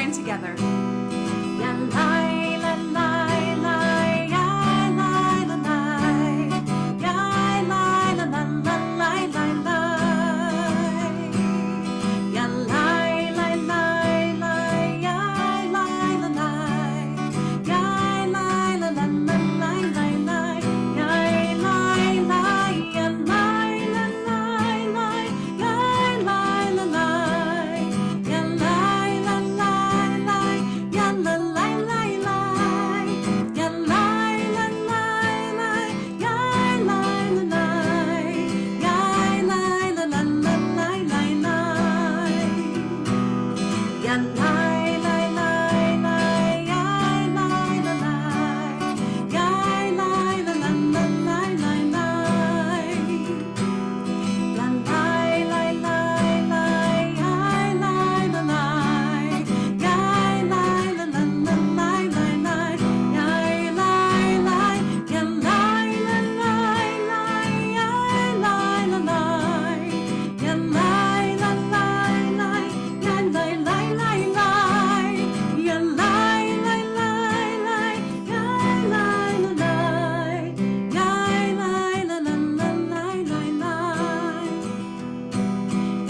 again together. Ya lai la lai lai, ya lai la lai, ya lai la la la lai lai lai. Ya lai lai lai lai, ya lai la lai, ya lai la la la lai lai lai. Ya lai lai, ya lai la lai lai, ya lai la lai, ya lai la lai lai, ya la lai lai lai, ya lai la lai lai, ya lai la lai, ya lai la la la lai lai lai. Ya lai lai lai lai, ya lai la lai, ya lai la la la lai lai lai. La lai lai lai lai, ya lai la lai, ya lai la la la lai lai lai. Ya lai lai, ya lai la lai lai, ya lai la lai, ya lai la lai lai, ya lai lai lai lai.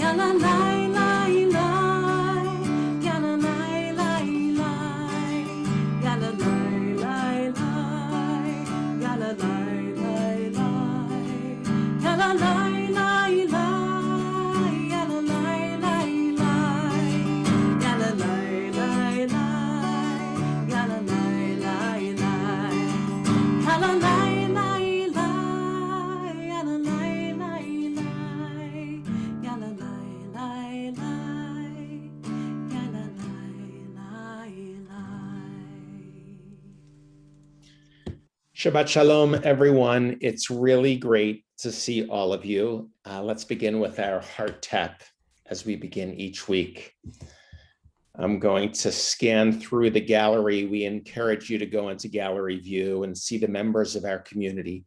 Ya lai lai lai lai, ya lai la lai, ya lai la la la lai lai lai. Ya la lai lai lai, ya la lai lai lai, ya la lai lai lai, ya la lai lai lai, ya la lai lai lai, ya la lai lai lai, ya la lai lai lai, ya la lai lai lai, ya la lai lai lai, ya la lai lai lai, ya la lai lai lai, ya la lai lai lai. Shabbat Shalom, everyone. It's really great to see all of you. Let's begin with our heart tap as we begin each week. I'm going to scan through the gallery. We encourage you to go into gallery view and see the members of our community.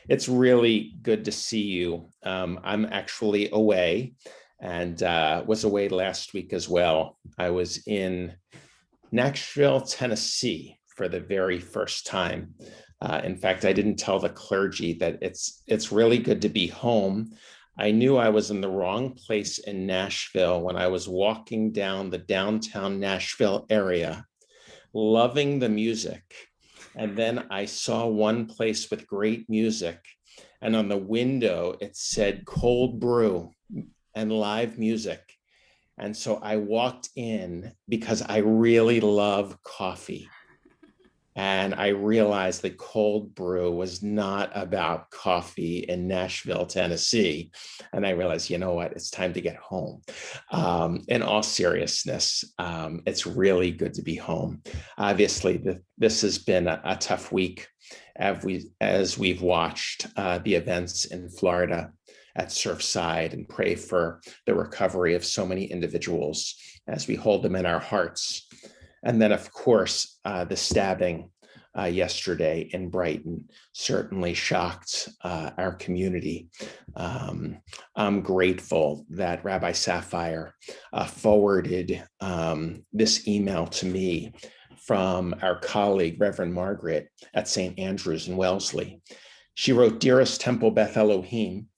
It's really good to see you. I'm actually away and was away last week as well. I was in Nashville, Tennessee for the very first time. In fact, I didn't tell the clergy that it's really good to be home. I knew I was in the wrong place in Nashville when I was walking down the downtown Nashville area, loving the music. And then I saw one place with great music, and on the window, it said cold brew and live music. And so I walked in because I really love coffee. And I realized that cold brew was not about coffee in Nashville, Tennessee. And I realized, you know what, it's time to get home. In all seriousness, it's really good to be home. Obviously, this has been a tough week as we've watched the events in Florida at Surfside and pray for the recovery of so many individuals as we hold them in our hearts. And then, of course, the stabbing yesterday in Brighton certainly shocked our community. I'm grateful that Rabbi Sapphire forwarded this email to me from our colleague, Reverend Margaret at St. Andrews in Wellesley. She wrote, "Dearest Temple Beth Elohim,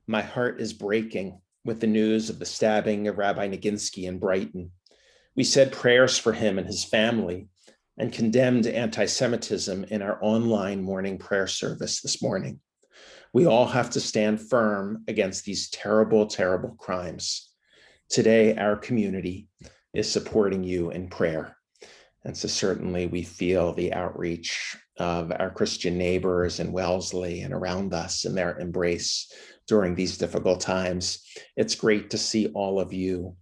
my heart is breaking with the news of the stabbing of Rabbi Naginsky in Brighton. We said prayers for him and his family and condemned anti-Semitism in our online morning prayer service this morning. We all have to stand firm against these terrible, terrible crimes. Today, our community is supporting you in prayer." And so certainly we feel the outreach of our Christian neighbors in Wellesley and around us and their embrace during these difficult times. It's great to see all of you.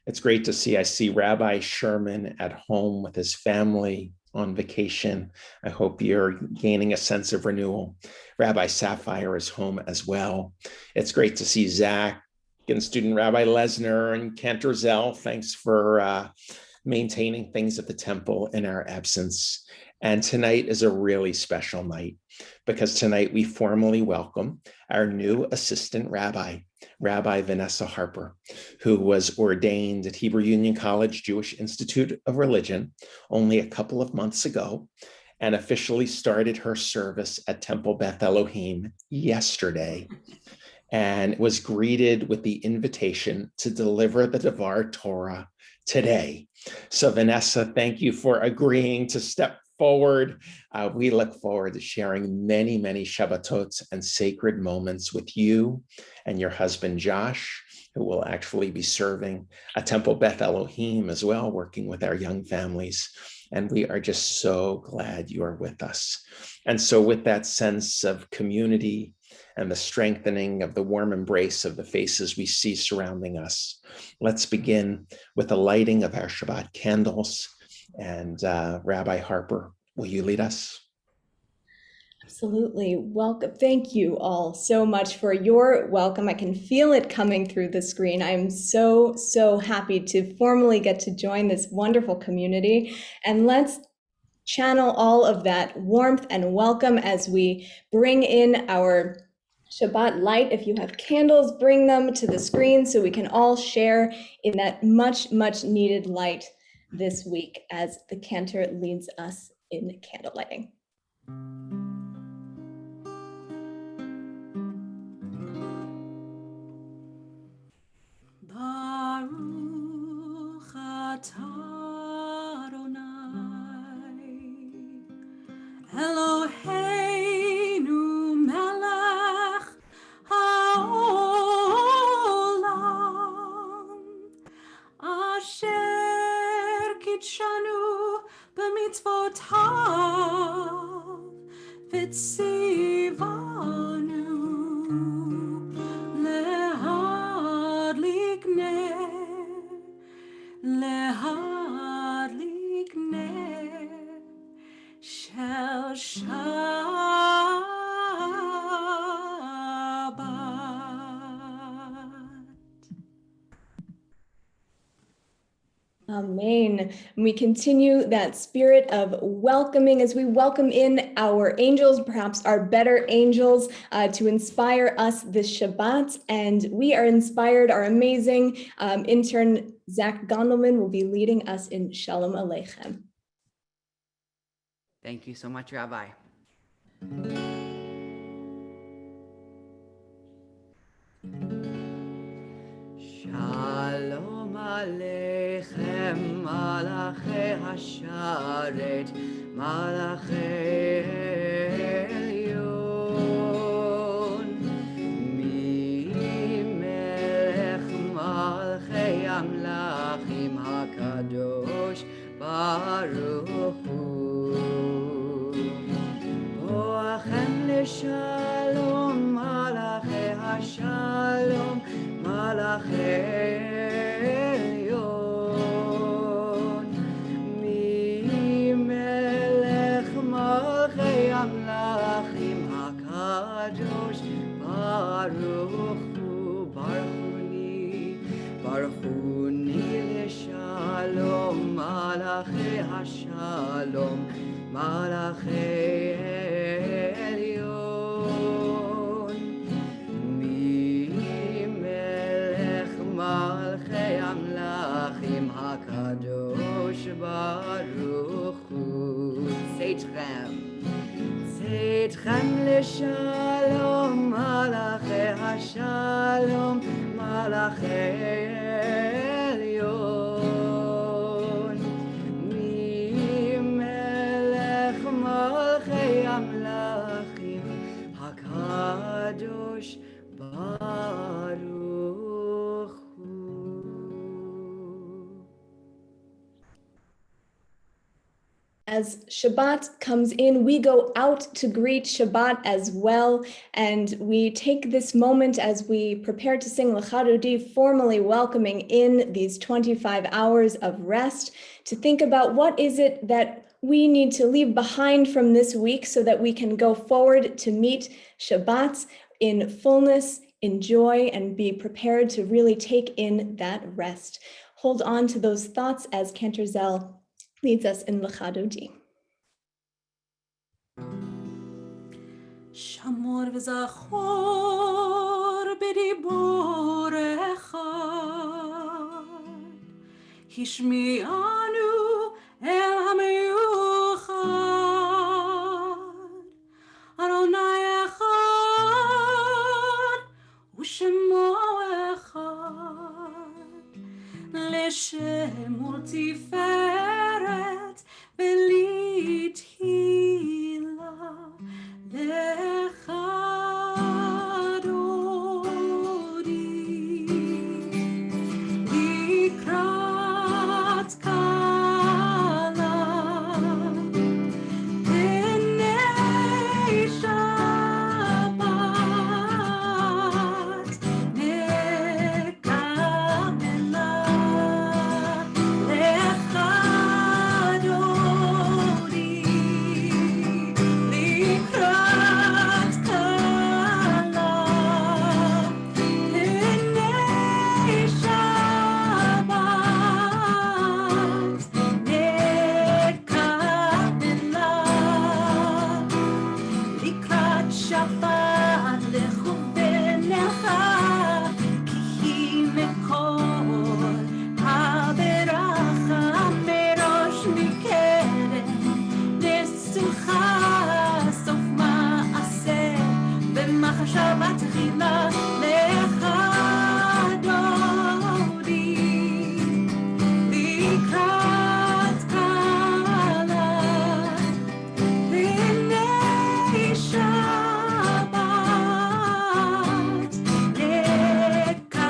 It's great to see, I see Rabbi Sherman at home with his family on vacation. I hope you're gaining a sense of renewal. Rabbi Sapphire is home as well. It's great to see Zach and student Rabbi Lesner and Cantor Zell. Thanks for maintaining things at the temple in our absence. And tonight is a really special night because tonight we formally welcome our new assistant rabbi, Rabbi Vanessa Harper, who was ordained at Hebrew Union College Jewish Institute of Religion only a couple of months ago and officially started her service at Temple Beth Elohim yesterday, and was greeted with the invitation to deliver the Devar Torah today. So Vanessa, thank you for agreeing to step forward. We look forward to sharing many, many Shabbatot and sacred moments with you and your husband, Josh, who will actually be serving at Temple Beth Elohim as well, working with our young families. And we are just so glad you are with us. And so with that sense of community and the strengthening of the warm embrace of the faces we see surrounding us, let's begin with the lighting of our Shabbat candles. And Rabbi Harper, will you lead us? Absolutely. Welcome. Thank you all so much for your welcome. I can feel it coming through the screen. I'm so, so happy to formally get to join this wonderful community. And let's channel all of that warmth and welcome as we bring in our Shabbat light. If you have candles, bring them to the screen so we can all share in that much, much needed light this week as the cantor leads us in candle lighting. Baruch atah Adonai Eloheinu melech haolam asher kitshanu b'mitzvotav v'tzivanu lehadlik ner shel Shabbat. Amen. And we continue that spirit of welcoming as we welcome in our angels, perhaps our better angels, to inspire us this Shabbat. And we are inspired. Our amazing intern, Zach Gondelman, will be leading us in Shalom Aleichem. Thank you so much, Rabbi. Shalom Aleichem, Malachei Hasharet, Malachei Elyon, Melech Malchei Amlachim HaKadosh Baruch Hu. Boachem leShalom, Malachei HaShalom, Malachei Elyon, Melech Malchei Amlachim HaKadosh Baruch Hu. Baruchuni leShalom, Malachei HaShalom, Malachei Elyon, Melech Malchei Amlachim HaKadosh Baruch Hu. Tzedchem leShalom, Malachei HaShalom, Malachei Elyon, Melech Malchei Amlachim HaKadosh Baruch Hu. As Shabbat comes in, we go out to greet Shabbat as well. And we take this moment as we prepare to sing Lecha Dodi, formally welcoming in these 25 hours of rest, to think about what is it that we need to leave behind from this week so that we can go forward to meet Shabbat in fullness, in joy, and be prepared to really take in that rest. Hold on to those thoughts as Cantor Zell leads us in Lecha Dodi. Shamor v'zachor בדיבור אחד, השמיענו אל המיוחד, אדוני אחד ושמו אחד, לשם ולתפארת ולתהילה לך אדוני. לקראת כלה פני שבת נקבלה לך אדוני. לקראת כלה פני שבת נקבלה. לקראת שבת לכו ונלכה, כי היא מקור הברכה, מראש מקדם לשמחה, סוף מעשה במחשבה תחילה לך אדוני. לקראת כלה פני שבת נקבלה.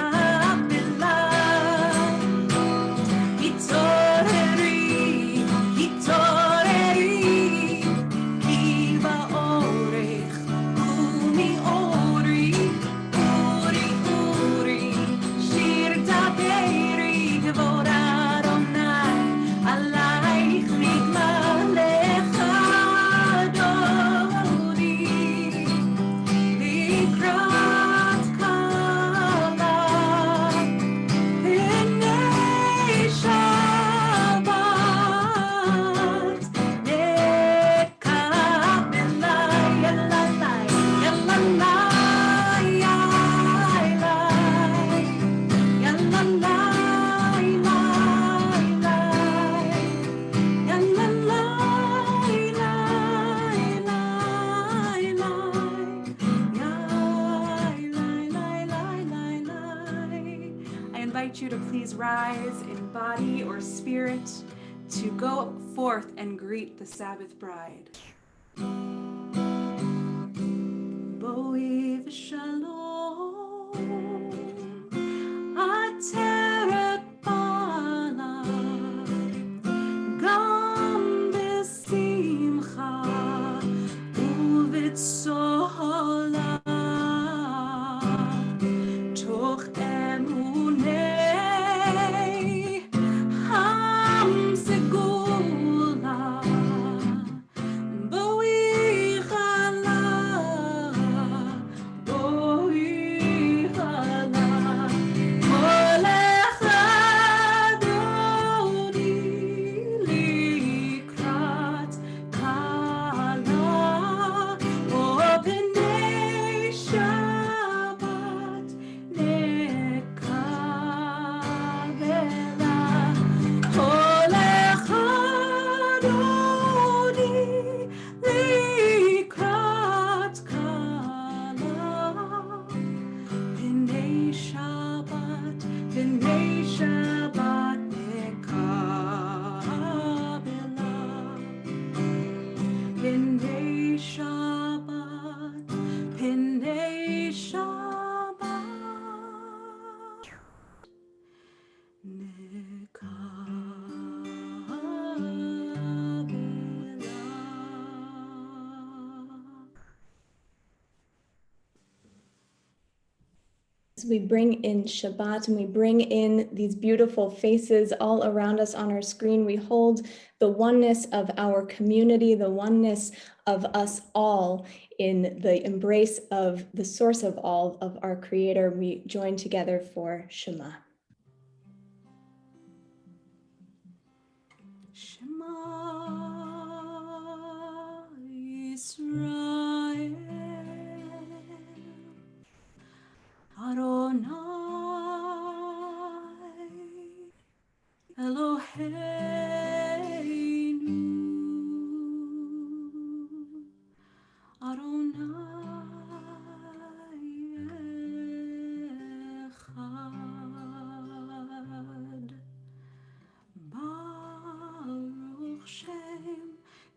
התעוררי, התעוררי, כי באורך ומאורי, אורי, אורי, שיר דברי, כבוד אדוני עלייך נגלה לך אדוני. לקראת כלה פני שבת נקבלה. יללי, יללי, I invite you to please rise in body or spirit to go forth and greet the Sabbath bride. Boi v'shalom, ateret bala, gam b'simcha uv'tzola, toch emunei ham segula, boi chala, boi chala, kol echad Adoni likrat kala, o b'nei Shabbat nekabela. Kol echad Adoni likrat kala, b'nei Shabbat nekabela. B'nei Shabbat As we bring in Shabbat and we bring in these beautiful faces all around us on our screen, we hold the oneness of our community, the oneness of us all in the embrace of the source of all, of our Creator. We join together for Shema. Shema Yisrael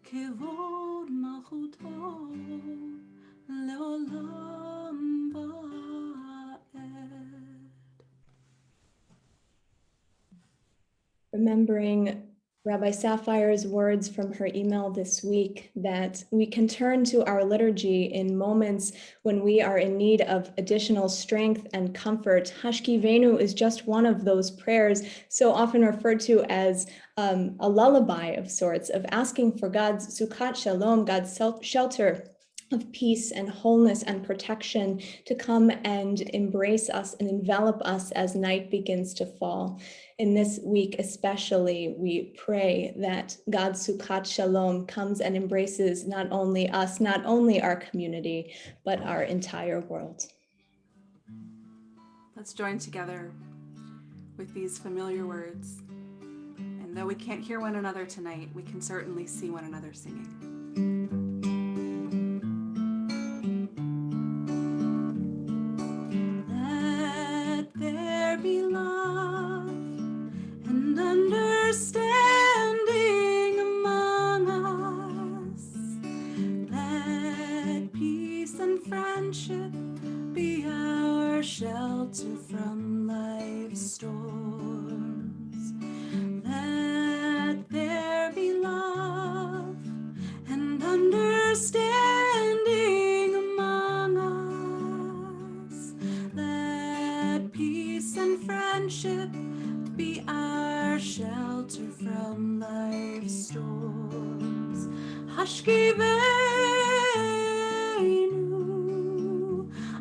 כבוד מלכותו לעולם ועד. Remembering Rabbi Sapphire's words from her email this week that we can turn to our liturgy in moments when we are in need of additional strength and comfort. Hashkivenu is just one of those prayers, so often referred to as a lullaby of sorts, of asking for God's Sukkot Shalom, God's shelter of peace and wholeness and protection to come and embrace us and envelop us as night begins to fall. In this week especially, we pray that God's Sukkot Shalom comes and embraces not only us, not only our community, but our entire world. Let's join together with these familiar words. And though we can't hear one another tonight, we can certainly see one another singing. Let there be love and understanding among us. Let peace and friendship be our shelter from life's storms. Let there be love and understanding among us. Let peace and friendship be our shelter from life's storms. Hashkivenu,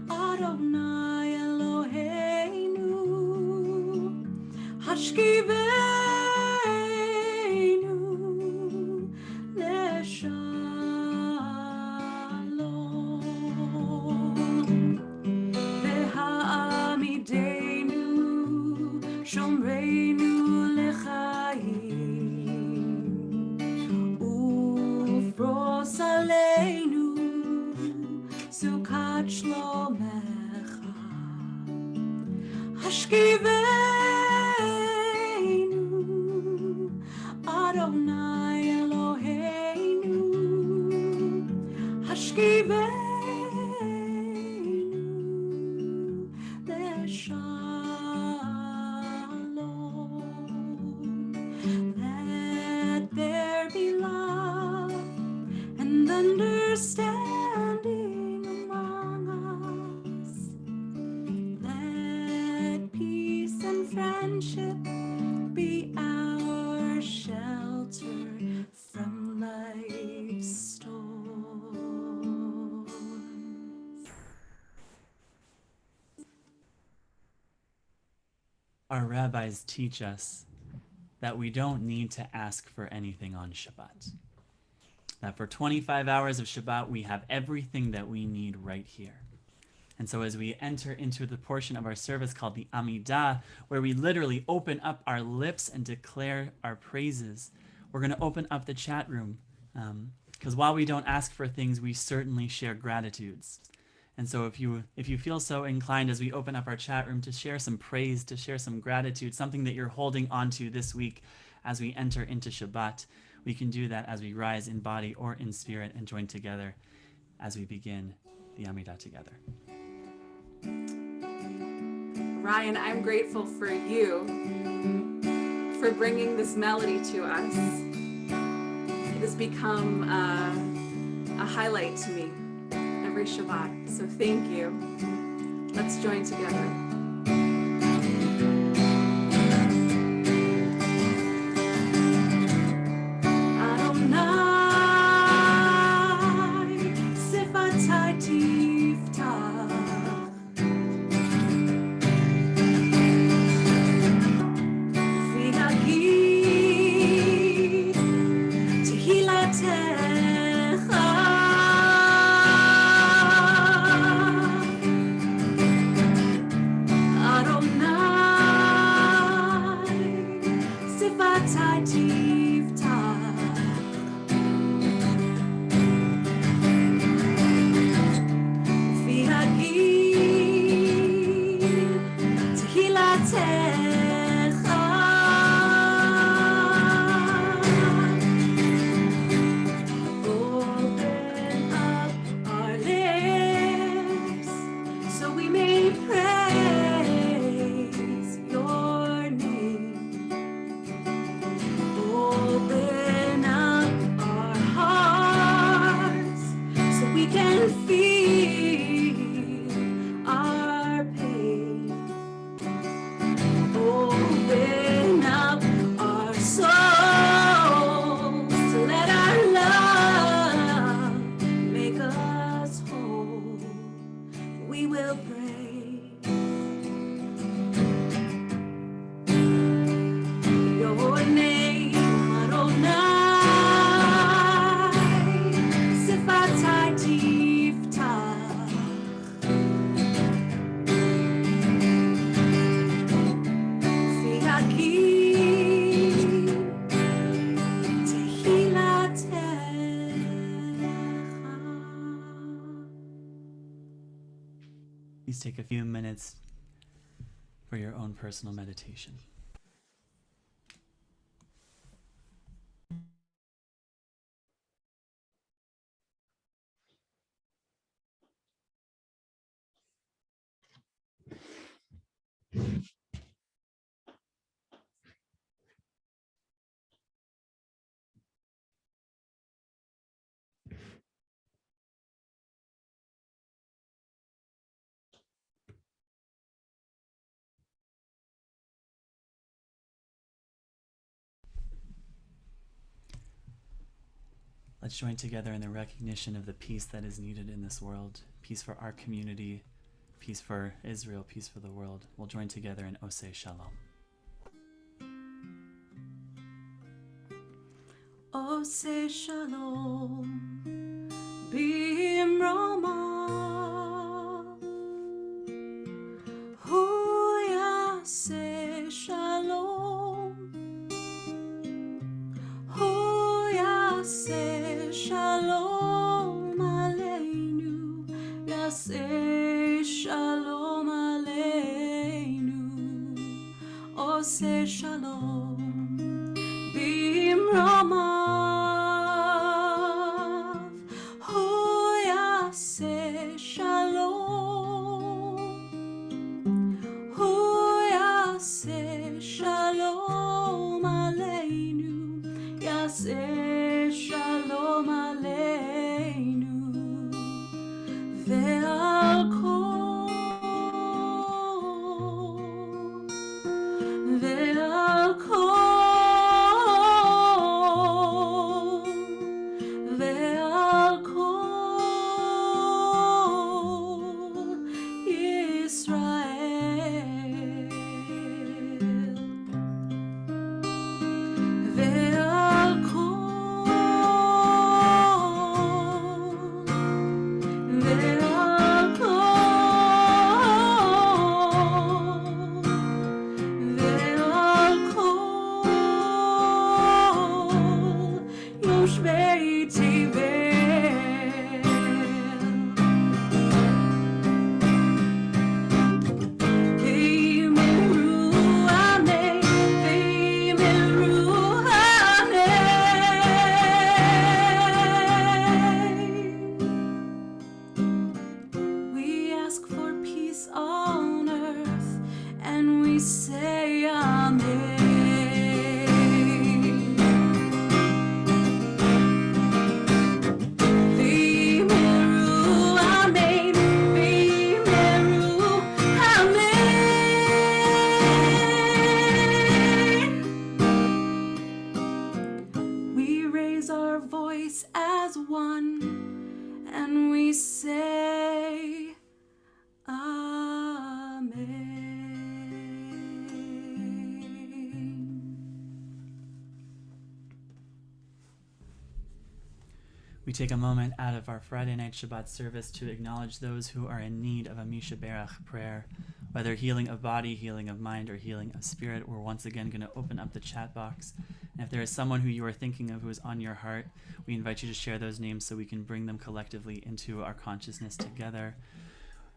Adonai Eloheinu. Hashkivenu, Leshalom. Ve'ha'amidenu, Shomreinu lechaim. Ufros aleinu, Sukkot Shlomecha. Hashkivenu, Adonai Eloheinu. Hashkivenu, Leshalom. Let there be love and understanding among us. Let peace and friendship be our shelter from life's storms. Our rabbis teach us that we don't need to ask for anything on Shabbat. That for 25 hours of Shabbat, we have everything that we need right here. And so as we enter into the portion of our service called the Amidah, where we literally open up our lips and declare our praises, we're going to open up the chat room. Because while we don't ask for things, we certainly share gratitudes. And so if you feel so inclined as we open up our chat room to share some praise, to share some gratitude, something that you're holding on to this week as we enter into Shabbat, we can do that as we rise in body or in spirit and join together as we begin the Amidah together. Ryan, I'm grateful for you for bringing this melody to us. It has become a highlight to me every Shabbat, so thank you. Let's join together. Adonai, Sifatai Tiftach. V'yagid Tehilatecha. Please take a few minutes for your own personal meditation. Let's join together in the recognition of the peace that is needed in this world, peace for our community, peace for Israel, peace for the world. We'll join together in Oseh Shalom. Oseh Shalom Bimroma Hu Yaseh Shalom Hu Yaseh Shalom Aleinu Yaseh Shalom Aleinu Oseh Shalom Bimromav Hu Yaseh Shalom Hu Yaseh Shalom Aleinu Yaseh Shalom Aleinu Ve'al kol Ve'al kol Ve'al kol Yisrael Ve'al kol Ve'al kol Ve'al kol Yoshvei Tevel V'yimru Amei V'yimru Amei We ask for peace on earth and we say Amen. V'yimru Amen, V'yimru Amen. We raise our voice as one and we say Amen. We take a moment out of our Friday night Shabbat service to acknowledge those who are in need of a Misha Berach prayer, whether healing of body, healing of mind, or healing of spirit. We're once again going to open up the chat box. And if there is someone who you are thinking of who is on your heart, we invite you to share those names so we can bring them collectively into our consciousness together.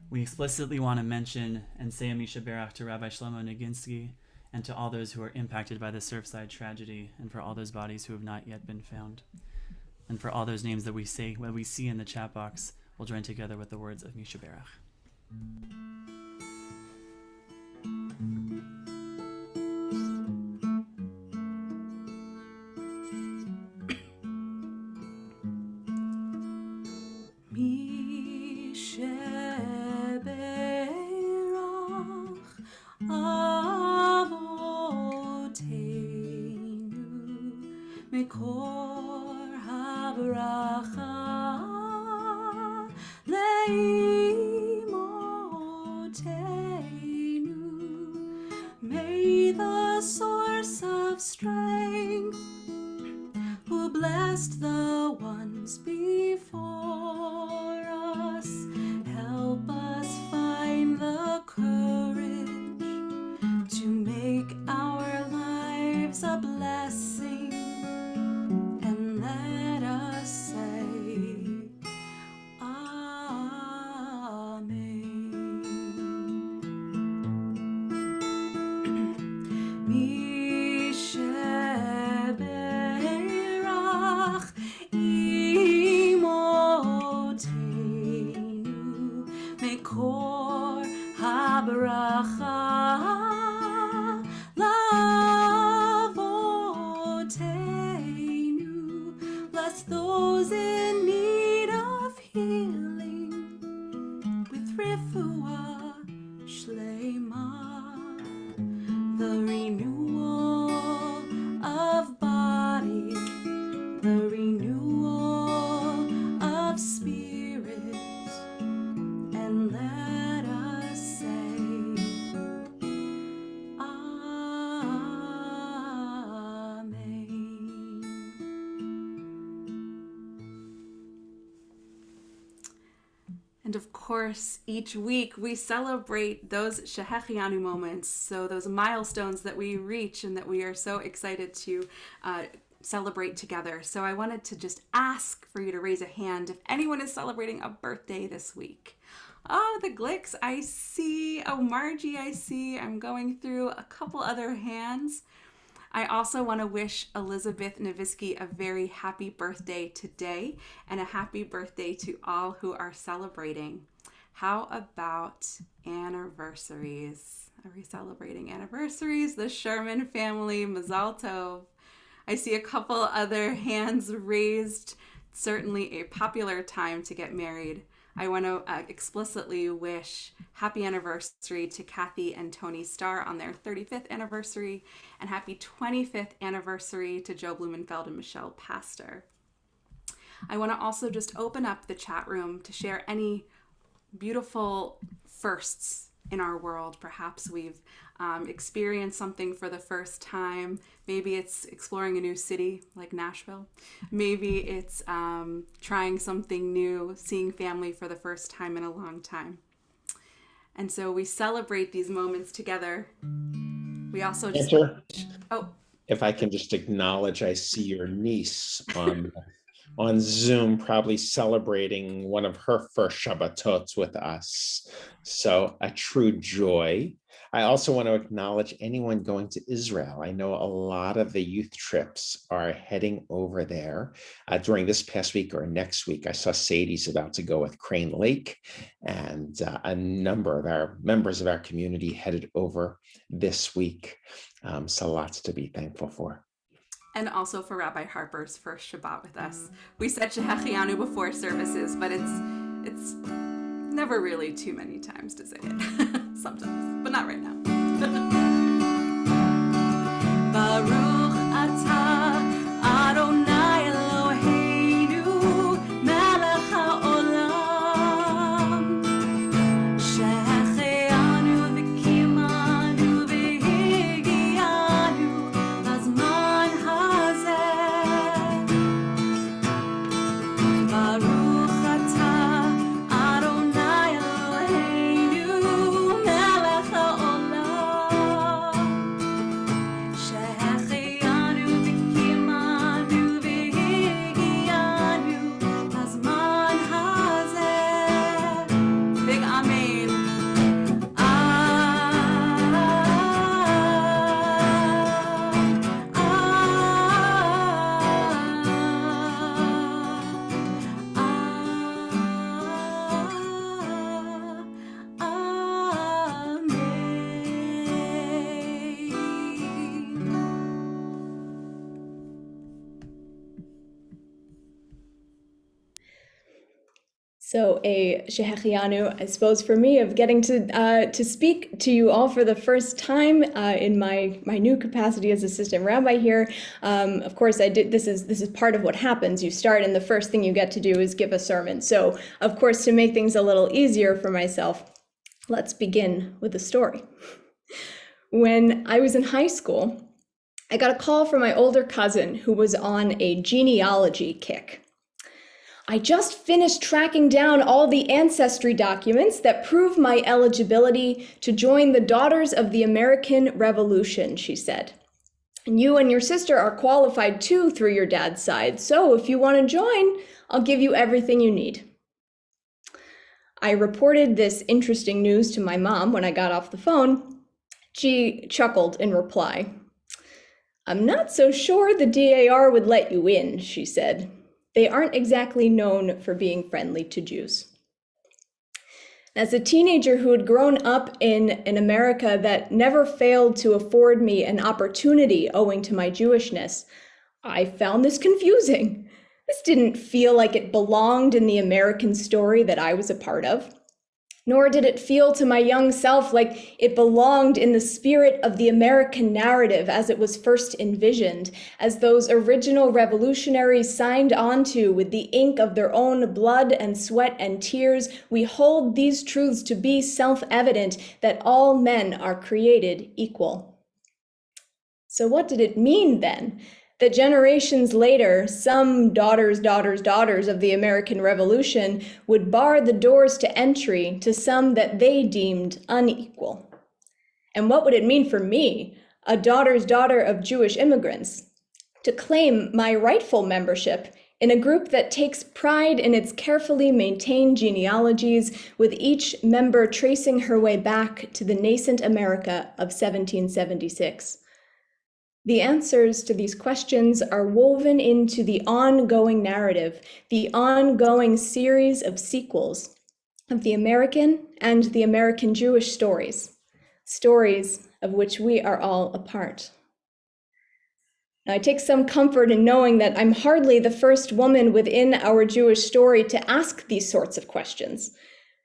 We explicitly want to mention and say a Misha Berach to Rabbi Shlomo Niginsky and to all those who are impacted by the Surfside tragedy, and for all those bodies who have not yet been found. And for all those names that we say, what we see in the chat box, we'll join together with the words of Misha Berach. Misha Berach Avoteinu Mekor HaBracha Leimoteinu. May the source of strength who blessed the ones before us help us find the courage to make our lives a blessing, and let us say Amen. those in need of healing with refuah shlema, the renewal of body, the renewal of spirit, and let us say, Amen. And of course, each week we celebrate those Shehechianu moments, so those milestones that we reach and that we are so excited to celebrate together. So I wanted to just ask for you to raise a hand if anyone is celebrating a birthday this week. Oh, the Glicks, I see. Oh, Margie, I see. I'm going through a couple other hands. I also want to wish Elizabeth Novisky a very happy birthday today, and a happy birthday to all who are celebrating. How about anniversaries? Are we celebrating anniversaries? The Sherman family, Mazal Tov. I see a couple other hands raised. Certainly a popular time to get married. I want to explicitly wish happy anniversary to Kathy and Tony Starr on their 35th anniversary, and happy 25th anniversary to Joe Blumenfeld and Michelle Pastor. I want to also just open up the chat room to share any beautiful firsts in our world. Perhaps we've experienced something for the first time. Maybe it's exploring a new city like Nashville. Maybe it's trying something new, seeing family for the first time in a long time. And so we celebrate these moments together. We also just... Enter. Oh, If I can just acknowledge, I see your niece on Zoom, probably celebrating one of her first Shabbatot with us. So a true joy. I also want to acknowledge anyone going to Israel. I know a lot of the youth trips are heading over there during this past week or next week. I saw Sadie's about to go with Crane Lake, and a number of our members of our community headed over this week. So lots to be thankful for. and also for Rabbi Harper's first Shabbat with us. We said Shehechianu before services, but it's never really too many times to say it. Sometimes, but not right now. Baruch atah Adonai Eloheinu melech haolam shehechianu v'kimanu v'higianu lazman hazeh. Baruch atah Adonai Eloheinu melech haolam shehechianu v'kimanu v'higianu lazman hazeh. Big amen. So a Shehechianu, I suppose, for me, of getting to speak to you all for the first time in my new capacity as assistant rabbi here. Of course, I did. This is part of what happens. You start, and the first thing you get to do is give a sermon. So, of course, to make things a little easier for myself, let's begin with a story. When I was in high school, I got a call from my older cousin who was on a genealogy kick. I just finished tracking down all the ancestry documents that prove my eligibility to join the Daughters of the American Revolution, she said. And you and your sister are qualified too through your dad's side, so if you want to join, I'll give you everything you need. I reported this interesting news to my mom when I got off the phone. She chuckled in reply. I'm not so sure the DAR would let you in, she said. They aren't exactly known for being friendly to Jews. As a teenager who had grown up in an America that never failed to afford me an opportunity owing to my Jewishness, I found this confusing. This didn't feel like it belonged in the American story that I was a part of. Nor did it feel to my young self like it belonged in the spirit of the American narrative as it was first envisioned, as those original revolutionaries signed onto with the ink of their own blood and sweat and tears. We hold these truths to be self-evident, that all men are created equal. So what did it mean then? That generations later, some daughters of the American Revolution would bar the doors to entry to some that they deemed unequal. And what would it mean for me, a daughter of Jewish immigrants, to claim my rightful membership in a group that takes pride in its carefully maintained genealogies, with each member tracing her way back to the nascent America of 1776? The answers to these questions are woven into the ongoing narrative, the ongoing series of sequels of the American and the American Jewish stories, stories of which we are all a part. Now, I take some comfort in knowing that I'm hardly the first woman within our Jewish story to ask these sorts of questions.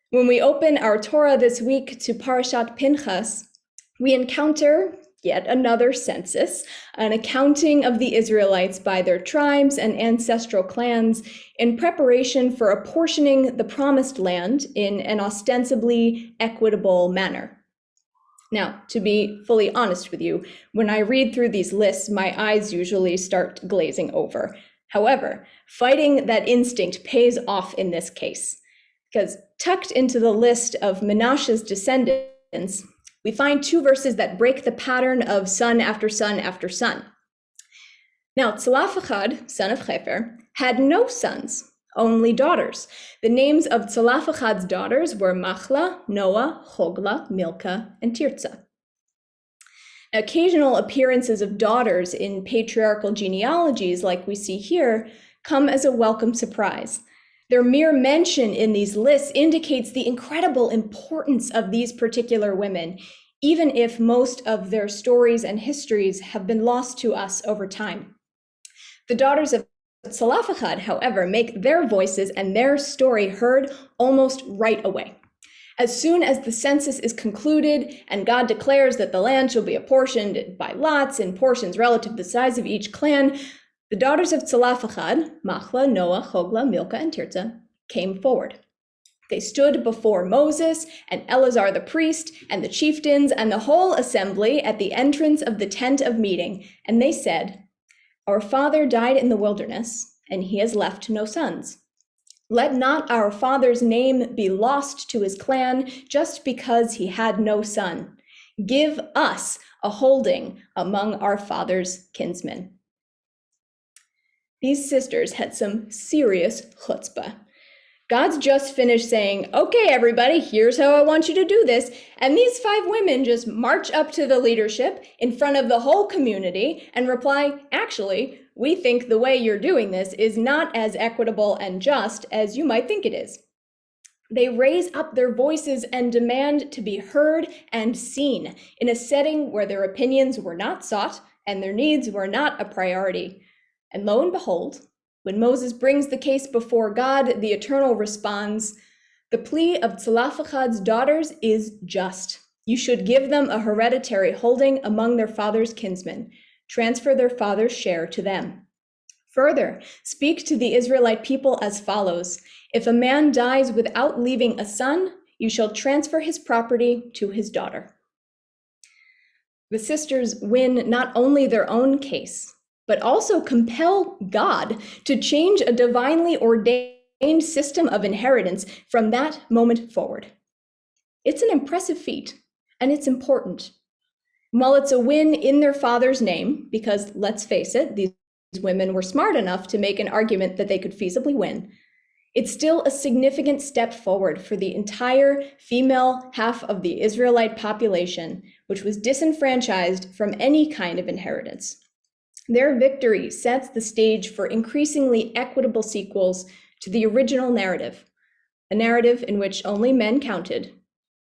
When we open our Torah this week to Parashat Pinchas, we encounter yet another census, an accounting of the Israelites by their tribes and ancestral clans in preparation for apportioning the promised land in an ostensibly equitable manner. Now, to be fully honest with you, when I read through these lists, my eyes usually start glazing over. However, fighting that instinct pays off in this case, because tucked into the list of Menashe's descendants, we find two verses that break the pattern of son after son after son. Now, Tzalafachad, son of Hefer, had no sons, only daughters. The names of Tzalafachad's daughters were Machla, Noah, Hogla, Milcah, and Tirzah. Occasional appearances of daughters in patriarchal genealogies, like we see here, come as a welcome surprise. Their mere mention in these lists indicates the incredible importance of these particular women, even if most of their stories and histories have been lost to us over time. The daughters of Tzalafachad, however, make their voices and their story heard almost right away. As soon as the census is concluded and God declares that the land shall be apportioned by lots in portions relative to the size of each clan, the daughters of Tzalafachad, Machla, Noah, Hogla, Milcah, and Tirzah, came forward. They stood before Moses and Eleazar the priest and the chieftains and the whole assembly at the entrance of the tent of meeting, and they said, "Our father died in the wilderness, and he has left no sons. Let not our father's name be lost to his clan just because he had no son. Give us a holding among our father's kinsmen." These sisters had some serious chutzpah. God's just finished saying, "Okay, everybody, here's how I want you to do this." And these 5 women just march up to the leadership in front of the whole community and reply, "Actually, we think the way you're doing this is not as equitable and just as you might think it is." They raise up their voices and demand to be heard and seen in a setting where their opinions were not sought and their needs were not a priority. And lo and behold, when Moses brings the case before God, the Eternal responds, "The plea of Tzalafachad's daughters is just. You should give them a hereditary holding among their father's kinsmen. Transfer their father's share to them. Further, speak to the Israelite people as follows. If a man dies without leaving a son, you shall transfer his property to his daughter." The sisters win not only their own case, but also compel God to change a divinely ordained system of inheritance from that moment forward. It's an impressive feat, and it's important. While it's a win in their father's name, because let's face it, these women were smart enough to make an argument that they could feasibly win, it's still a significant step forward for the entire female half of the Israelite population, which was disenfranchised from any kind of inheritance. Their victory sets the stage for increasingly equitable sequels to the original narrative, a narrative in which only men counted,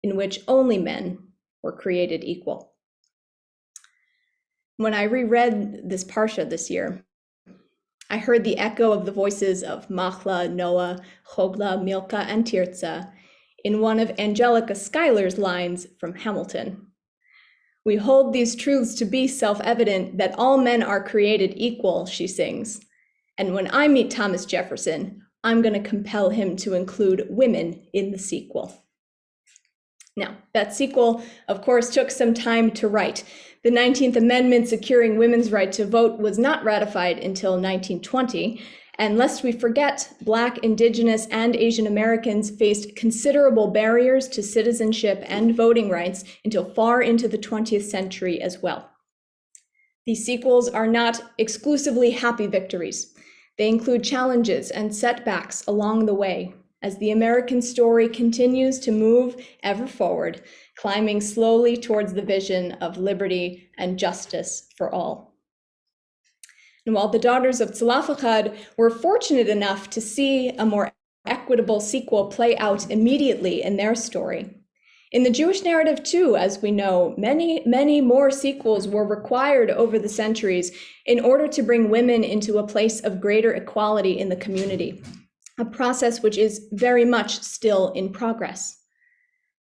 in which only men were created equal. When I reread this parsha this year, I heard the echo of the voices of Machla, Noah, Chogla, Milka, and Tirza in one of Angelica Schuyler's lines from Hamilton. We hold these truths to be self-evident that all men are created equal, she sings. And when I meet Thomas Jefferson, I'm going to compel him to include women in the sequel. Now, that sequel, of course, took some time to write. The 19th Amendment securing women's right to vote was not ratified until 1920. And lest we forget, Black, Indigenous, and Asian Americans faced considerable barriers to citizenship and voting rights until far into the 20th century as well. These sequels are not exclusively happy victories. They include challenges and setbacks along the way, as the American story continues to move ever forward, climbing slowly towards the vision of liberty and justice for all. And while the Daughters of Tzlafachad were fortunate enough to see a more equitable sequel play out immediately in their story, in the Jewish narrative too, as we know, many more sequels were required over the centuries in order to bring women into a place of greater equality in the community, a process which is very much still in progress.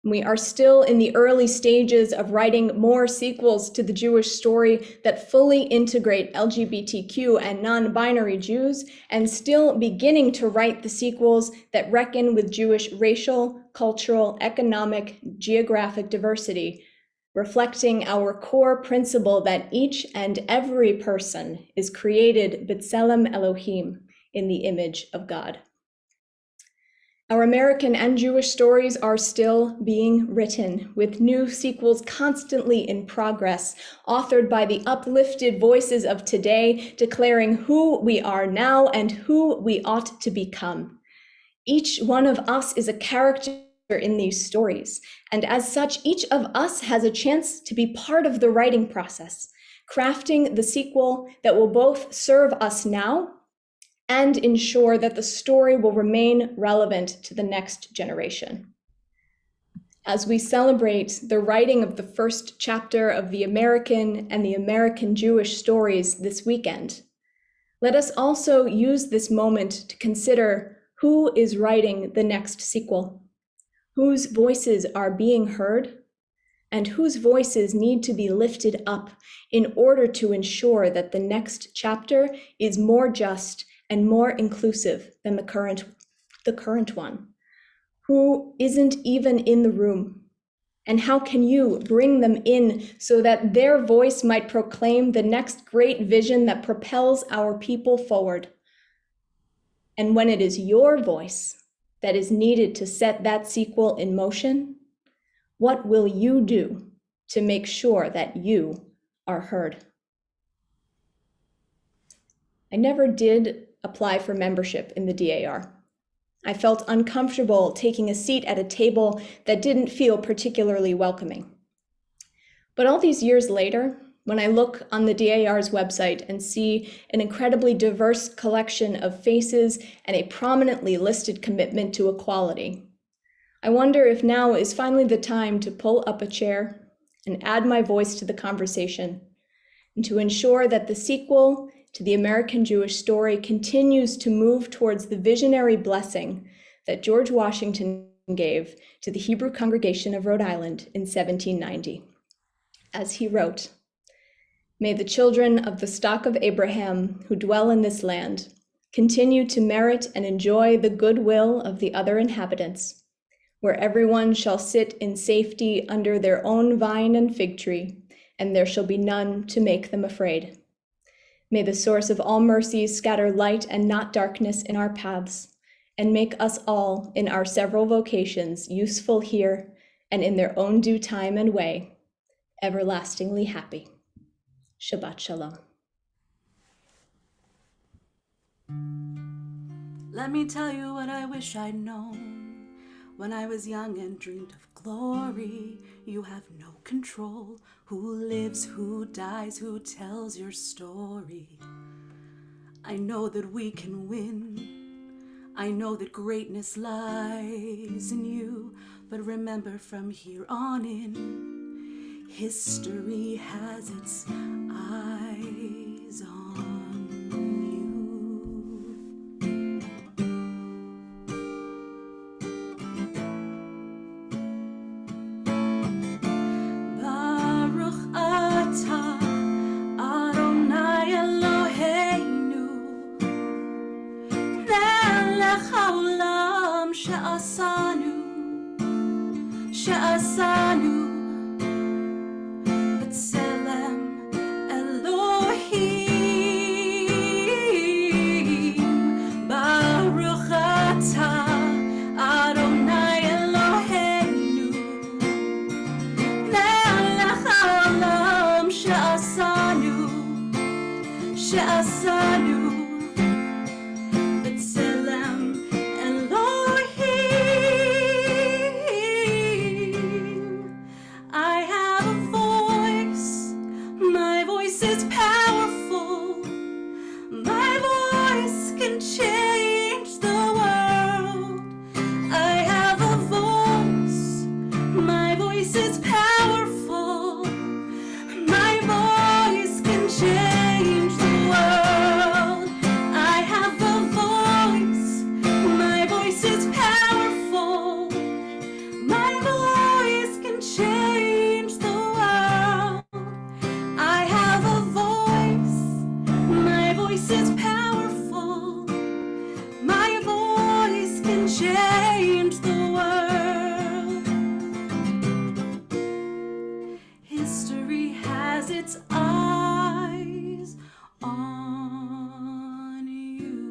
We are still in the early stages of writing more sequels to the Jewish story that fully integrate LGBTQ and non-binary Jews, and still beginning to write the sequels that reckon with Jewish racial, cultural, economic, geographic diversity, reflecting our core principle that each and every person is created b'tselem Elohim, in the image of God. Our American and Jewish stories are still being written, with new sequels constantly in progress, authored by the uplifted voices of today, declaring who we are now and who we ought to become. Each one of us is a character in these stories, and as such, each of us has a chance to be part of the writing process, crafting the sequel that will both serve us now and ensure that the story will remain relevant to the next generation. As we celebrate the writing of the first chapter of the American and the American Jewish stories this weekend, let us also use this moment to consider who is writing the next sequel, whose voices are being heard, and whose voices need to be lifted up in order to ensure that the next chapter is more just and more inclusive than the current one. Who isn't even in the room? And how can you bring them in so that their voice might proclaim the next great vision that propels our people forward? And when it is your voice that is needed to set that sequel in motion, what will you do to make sure that you are heard? I never did apply for membership in the DAR. I felt uncomfortable taking a seat at a table that didn't feel particularly welcoming. But all these years later, when I look on the DAR's website and see an incredibly diverse collection of faces and a prominently listed commitment to equality, I wonder if now is finally the time to pull up a chair and add my voice to the conversation, and to ensure that the sequel to the American Jewish story continues to move towards the visionary blessing that George Washington gave to the Hebrew congregation of Rhode Island in 1790. As he wrote, "May the children of the stock of Abraham who dwell in this land continue to merit and enjoy the goodwill of the other inhabitants, where everyone shall sit in safety under their own vine and fig tree, and there shall be none to make them afraid. May the source of all mercies scatter light and not darkness in our paths, and make us all in our several vocations useful here and in their own due time and way, everlastingly happy. Shabbat Shalom." Let me tell you what I wish I'd known. When I was young and dreamed of glory, you have no control. Who lives, who dies, who tells your story? I know that we can win. I know that greatness lies in you. But remember, from here on in, history has its eyes on you. שעשנו בצלם אלוהים. ברוך אתה אדוני אלוהינו מלך העולם שעשנו בצלם אלוהים. I have a voice, my voice is powerful, my voice can change the world. I have a voice, my voice is powerful, my voice can change the world. I have a voice, my voice is powerful, my voice can change the world. I have a voice, my voice is powerful, my voice can change the world. History has its eyes on you.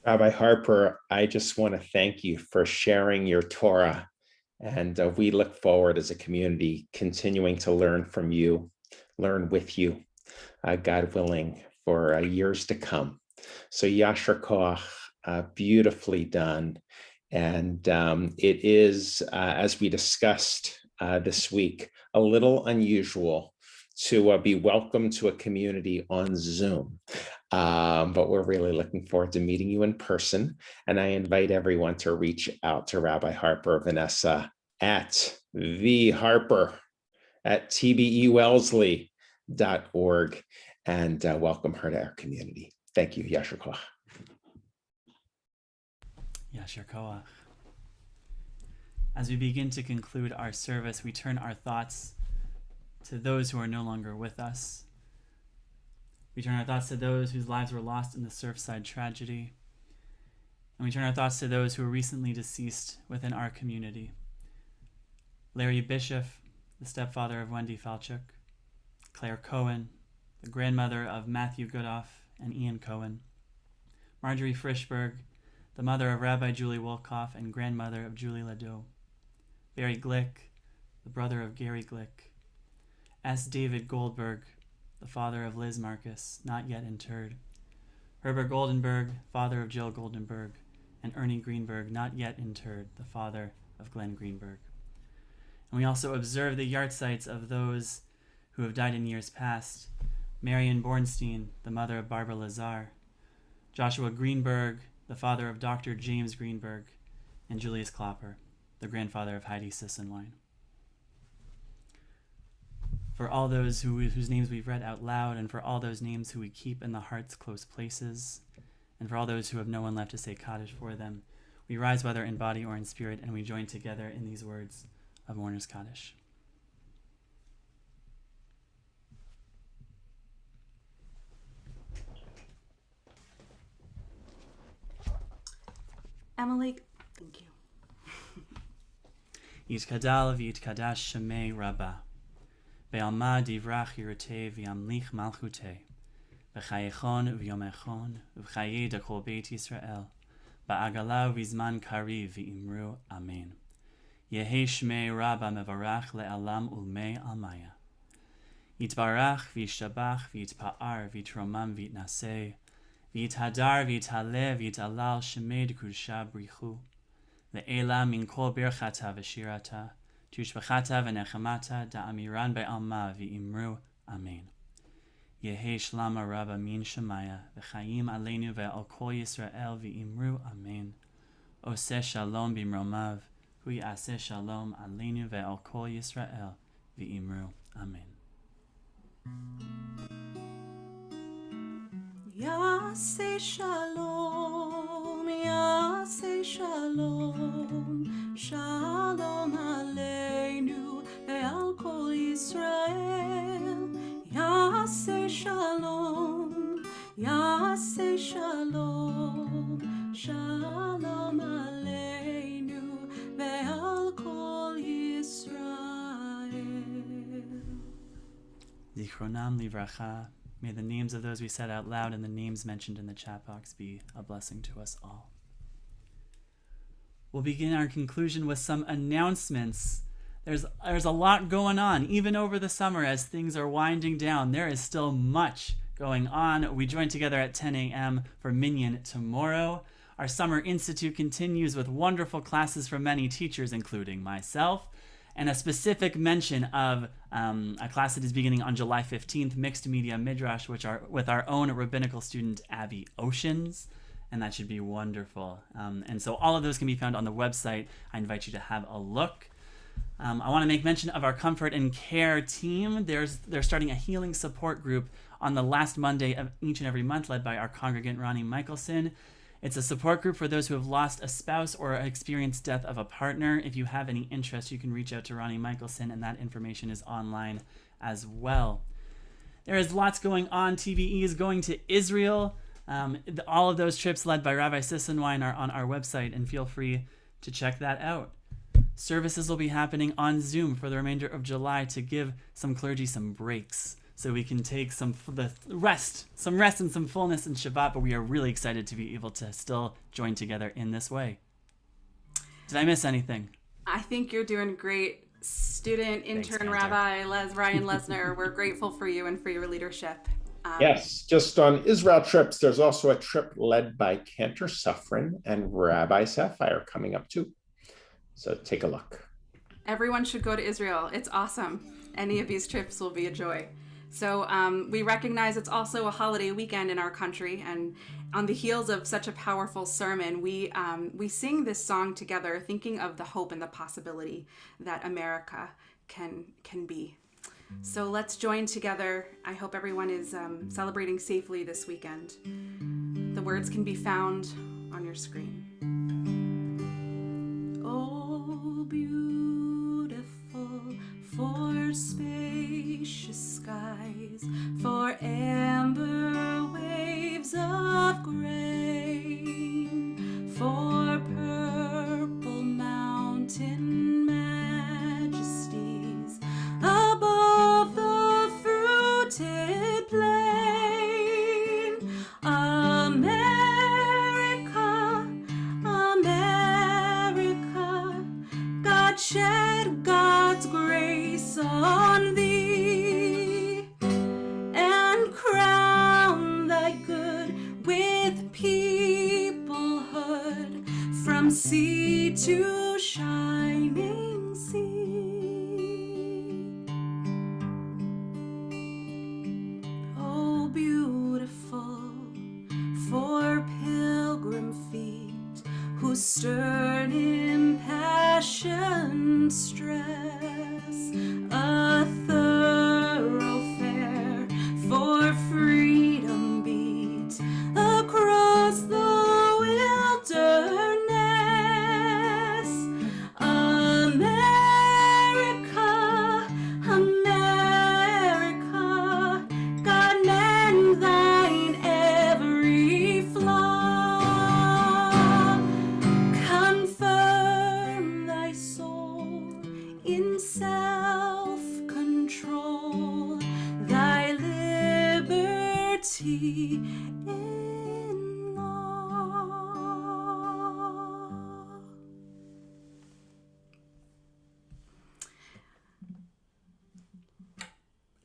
Rabbi Harper, I just want to thank you for sharing your Torah. And we look forward as a community continuing to learn from you, learn with you, God willing, for years to come. So Yasher Koach, beautifully done. And it is, as we discussed this week, a little unusual to be welcomed to a community on Zoom. But we're really looking forward to meeting you in person. And I invite everyone to reach out to Rabbi Harper Vanessa at theharper@tbewellesley.org and welcome her to our community. Thank you, Yasher Koach. Yasher Koach. As we begin to conclude our service, we turn our thoughts to those who are no longer with us. We turn our thoughts to those whose lives were lost in the Surfside tragedy. And we turn our thoughts to those who were recently deceased within our community. Larry Bishop, the stepfather of Wendy Falchuk, Claire Cohen, the grandmother of Matthew Goodoff and Ian Cohen, Marjorie Frischberg, the mother of Rabbi Julie Wolkoff and grandmother of Julie Ladeau, Barry Glick, the brother of Gary Glick, S. David Goldberg, the father of Liz Marcus, not yet interred, Herbert Goldenberg, father of Jill Goldenberg, and Ernie Greenberg, not yet interred, the father of Glenn Greenberg. And we also observe the yahrzeits of those who have died in years past: Marion Bornstein, the mother of Barbara Lazar, Joshua Greenberg, the father of Dr. James Greenberg, and Julius Klopper, the grandfather of Heidi Sissenwein. For all those whose names we've read out loud, and for all those names who we keep in the heart's close places, and for all those who have no one left to say Kaddish for them, we rise whether in body or in spirit, and we join together in these words of Mourner's Kaddish. Emily, thank you. Yitkadal v'yitkadash shemei Rabbah. Be'alma divrach yirteh v'yamlich malchuteh. B'chayechon v'yomechon v'chayei dakol beit Yisrael. Ba'agala v'zman kariv v'imru amen. Yehi shmei Rabbah mevarach le'alam ulmei almaya. Yitbarach v'yishtabach v'yitpa'ar v'yitromam v'yitnaseh. V'yithadar v'yithaleh v'yitalal shemei d'kudusha brichu. Le'ela min kol birchata v'shirata. Tushbachata v'nechamata da'amiran be'alma v'imru amen. Yehi shlama Rabbah min shemaya v'chayim aleinu ve'al kol Yisrael v'imru amen. Oseh shalom b'mromav hu ya'aseh shalom aleinu ve'al kol Yisrael v'imru amen. Yaseh shalom, Yaseh shalom, shalom aleinu ve'al kol Yisrael. Yaseh shalom, Yaseh Zichronam livracha. May the names of those we said out loud and the names mentioned in the chat box be a blessing to us all. We'll begin our conclusion with some announcements. There's a lot going on, even over the summer as things are winding down. There is still much going on. We join together at 10 a.m. for Minyan tomorrow. Our Summer Institute continues with wonderful classes from many teachers, including myself, and a specific mention of a class that is beginning on July 15th, Mixed Media Midrash, which are with our own rabbinical student, Abby Oceans, and that should be wonderful. And so all of those can be found on the website. I invite you to have a look. I want to make mention of our Comfort and Care team. They're starting a healing support group on the last Monday of each and every month, led by our congregant, Ronnie Michelson. It's a support group for those who have lost a spouse or experienced death of a partner. If you have any interest, you can reach out to Ronnie Michelson, and that information is online as well. There is lots going on. TVE is going to Israel. All of those trips led by Rabbi Sissenwein are on our website, and feel free to check that out. Services will be happening on Zoom for the remainder of July to give some clergy some breaks so we can take some rest and some fullness in Shabbat, but we are really excited to be able to still join together in this way. Did I miss anything? I think you're doing great, student, intern, Cantor. Rabbi Ryan Lesnar. We're grateful for you and for your leadership. Yes, just on Israel trips, there's also a trip led by Cantor Suffren and Rabbi Sapphire coming up too. So take a look. Everyone should go to Israel. It's awesome. Any of these trips will be a joy. So we recognize it's also a holiday weekend in our country, and on the heels of such a powerful sermon, we sing this song together, thinking of the hope and the possibility that America can be. So let's join together. I hope everyone is celebrating safely this weekend. The words can be found on your screen. Oh, beautiful for spacious skies, for amber waves of grain, for purple mountain majesties above the fruited plain. America, America, God shed God's grace on thee, and crown thy good with peoplehood from sea to shining sea. Oh, beautiful for pilgrim feet who stern impassioned stress, a thoroughfare for freedom beat across the wilderness. America, America, God mend thine every flaw. Confirm thy soul in self-control, thy liberty in law.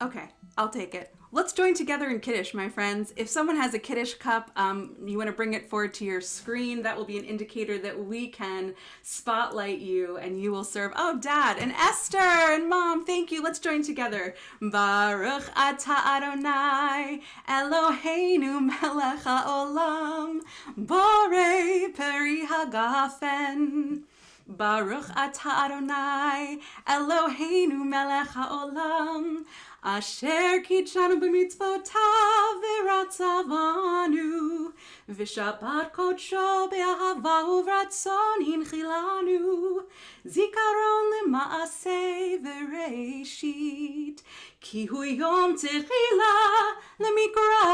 Okay, I'll take it. Let's join together in Kiddush, my friends. If someone has a Kiddush cup, you want to bring it forward to your screen. That will be an indicator that we can spotlight you, and you will serve. Oh, Dad and Esther and Mom, thank you. Let's join together. Baruch atah Adonai Eloheinu melech haolam borei peri hagafen. Baruch atah Adonai Eloheinu melech haolam asher kitshanu b'mitzvotav v'ratzavanu v'shabbat kodsho be'ahava uvratzon hinchilanu zikaron lema'aseh v'reishit ki hu yom techila lemikra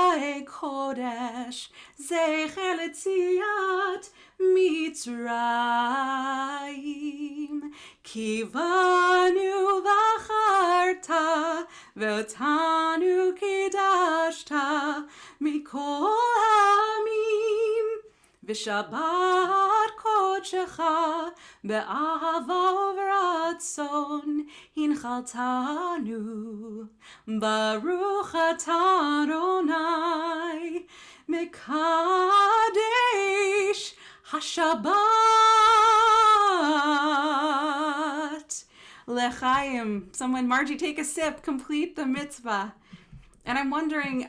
קודש, זכר ליציאת מצרים. כי בנו בחרת ואותנו קידשת מכל העמים, ושבת קודשך באהבה וברצון הנחלתנו. ברוך אתה אדוני מקדש השבת. L'chaim. Someone, Margie, take a sip, complete the mitzvah. And I'm wondering,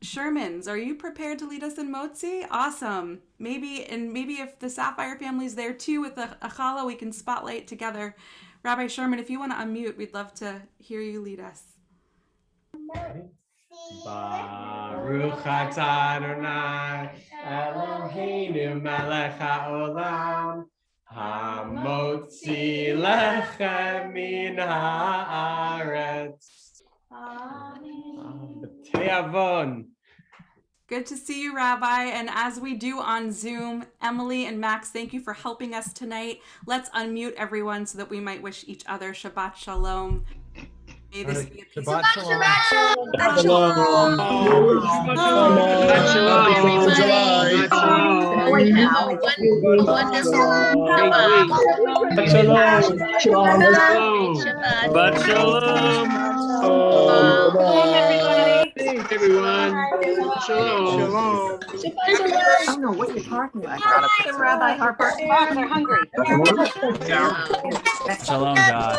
Shermans, are you prepared to lead us in Motzi? Awesome. Maybe if the Sapphire family's there too with a challah, we can spotlight together. Rabbi Sherman, if you want to unmute, we'd love to hear you lead us. Baruch atah Adonai Eloheinu melech haolam hamotzi lechem min haaretz. Te'avon. Good to see you, Rabbi. And as we do on Zoom, Emily and Max, thank you for helping us tonight. Let's unmute everyone so that we might wish each other Shabbat Shalom. May this be a peaceful Shabbat Shalom. Shabbat Shalom. Shabbat Shalom. Everyone. Shalom. I don't know what you're talking about. Rabbi Harper. They're hungry. Shalom, God.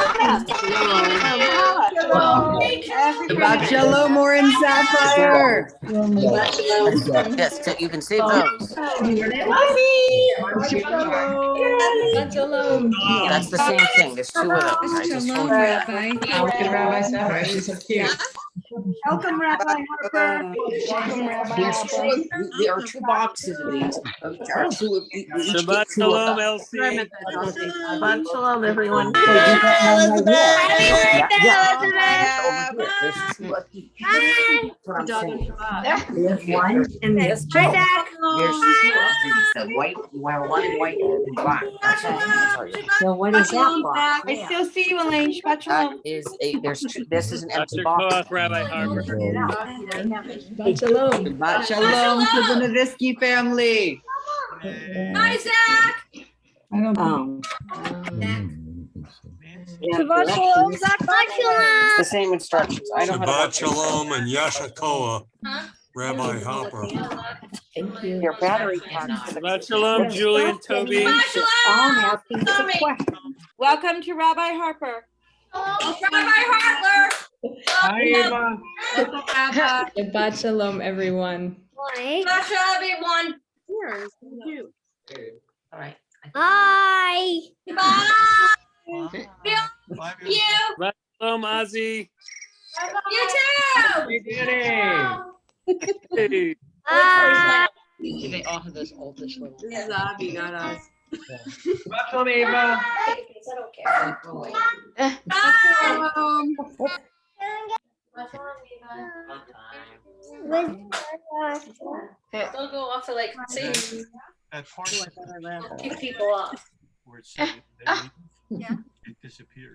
Shabbat Shalom, Oren Sapphire. Yes, so you can save those. That's the same thing. There's two of those. I just told you. Rabbi Sapphire, she's so cute. Welcome, Rabbi Harper. There are two boxes of these. There are two of each. Shabbat Shalom, Elsie. Shabbat Shalom, everyone. There's one and there's two. There's the white, one white and black. So what is that box? I still see you, Elaine. Shabbat That Shalom. is this is an empty Dr. box. Koach, Rabbi Harper. Shabbat Shalom. Shabbat Shalom to the Novisky family. Hi, Zach. Shabbat Shalom, Zach. It's the same instructions. I don't Shabbat Shalom and Yashatoa, Rabbi Harper. Your battery pack. Shabbat Shalom, Julie and Toby. Welcome to Rabbi Harper. Hi, Eva. Shabbat Shalom, everyone. All right. Hi. Shabbat Shalom, Ozzy. You too. Hey, Danny. Hey. Hi. They all have those oldish little. This is Abby, not us. Shabbat Shalom, Eva. Don't go off to like see keep people up. Yeah. It disappeared.